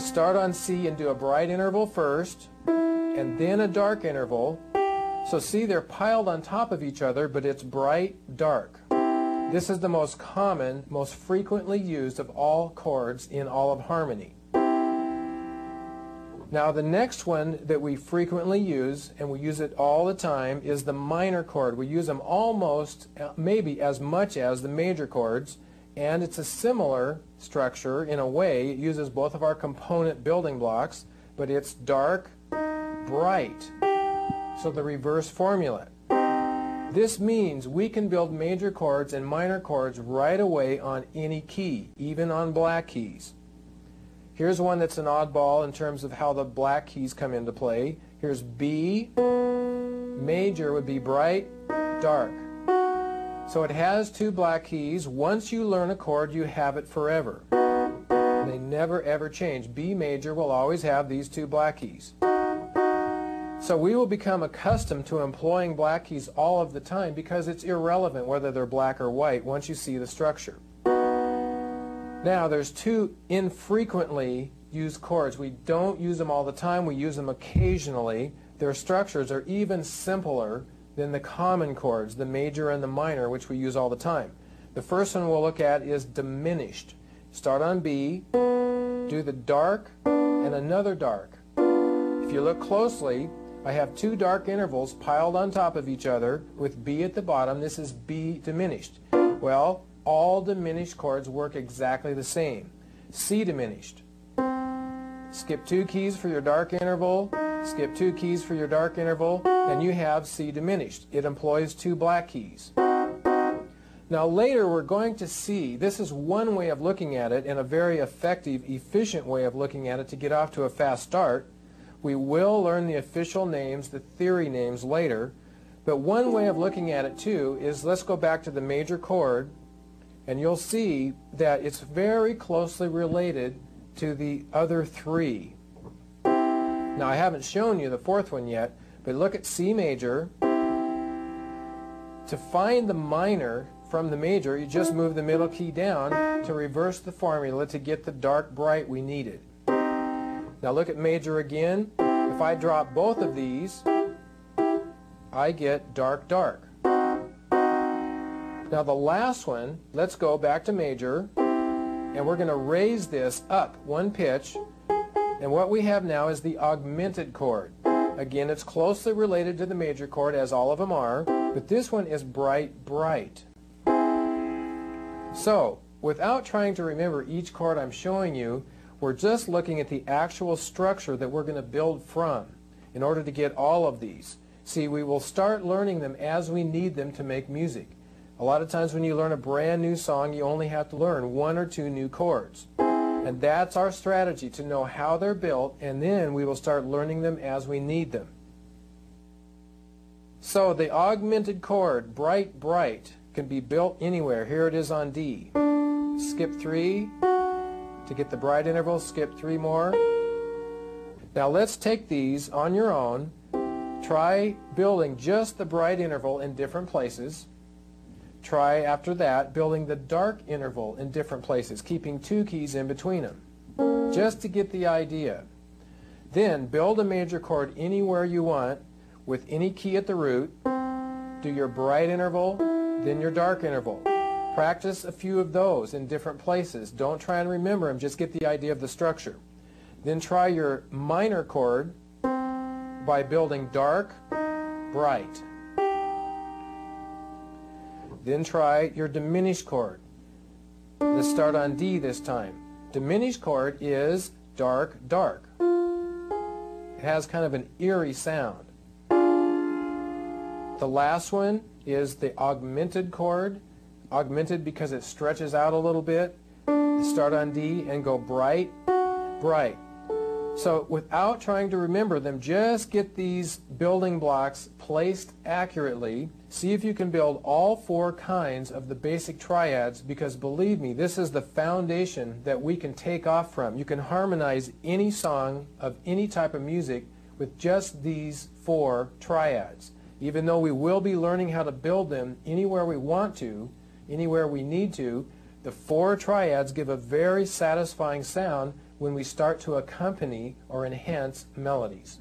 to start on C and do a bright interval first, and then a dark interval. So see, they're piled on top of each other, but it's bright, dark. This is the most common, most frequently used of all chords in all of harmony. Now the next one that we frequently use, and we use it all the time, is the minor chord. We use them almost, maybe as much as the major chords, and it's a similar structure in a way. It uses both of our component building blocks, but it's dark, bright. So the reverse formula. This means we can build major chords and minor chords right away on any key, even on black keys. Here's one that's an oddball in terms of how the black keys come into play. Here's B. Major would be bright, dark. So it has two black keys. Once you learn a chord, you have it forever. They never ever change. B major will always have these two black keys. So we will become accustomed to employing black keys all of the time because it's irrelevant whether they're black or white once you see the structure. Now there's two infrequently used chords. We don't use them all the time, we use them occasionally. Their structures are even simpler than the common chords, the major and the minor, which we use all the time. The first one we'll look at is diminished. Start on B, do the dark and another dark. If you look closely, I have two dark intervals piled on top of each other with B at the bottom. This is B diminished. Well, all diminished chords work exactly the same. C diminished. Skip two keys for your dark interval, skip two keys for your dark interval, and you have C diminished. It employs two black keys. Now later we're going to see, this is one way of looking at it and a very effective, efficient way of looking at it to get off to a fast start. We will learn the official names, the theory names later, but one way of looking at it too is, let's go back to the major chord, and you'll see that it's very closely related to the other three. Now I haven't shown you the fourth one yet, but look at C major. To find the minor from the major, you just move the middle key down to reverse the formula to get the dark bright we needed. Now look at major again. If I drop both of these, I get dark, dark. Now the last one, let's go back to major, and we're going to raise this up one pitch, and what we have now is the augmented chord. Again, it's closely related to the major chord, as all of them are, but this one is bright, bright. So, without trying to remember each chord I'm showing you, we're just looking at the actual structure that we're going to build from in order to get all of these. See, we will start learning them as we need them to make music. A lot of times when you learn a brand new song, you only have to learn one or two new chords. And that's our strategy, to know how they're built, and then we will start learning them as we need them. So the augmented chord, bright, bright, can be built anywhere. Here it is on D. Skip 3. To get the bright interval, skip 3 more. Now let's take these on your own. Try building just the bright interval in different places. Try after that building the dark interval in different places, keeping two keys in between them, just to get the idea. Then build a major chord anywhere you want with any key at the root. Do your bright interval, then your dark interval. Practice a few of those in different places. Don't try and remember them, just get the idea of the structure. Then try your minor chord by building dark, bright. Then try your diminished chord. Let's start on D this time. Diminished chord is dark, dark. It has kind of an eerie sound. The last one is the augmented chord. Augmented because it stretches out a little bit. Start on D and go bright, bright. So without trying to remember them, just get these building blocks placed accurately. See if you can build all four kinds of the basic triads, because believe me, this is the foundation that we can take off from. You can harmonize any song of any type of music with just these four triads. Even though we will be learning how to build them anywhere we want to, anywhere we need to, the four triads give a very satisfying sound when we start to accompany or enhance melodies.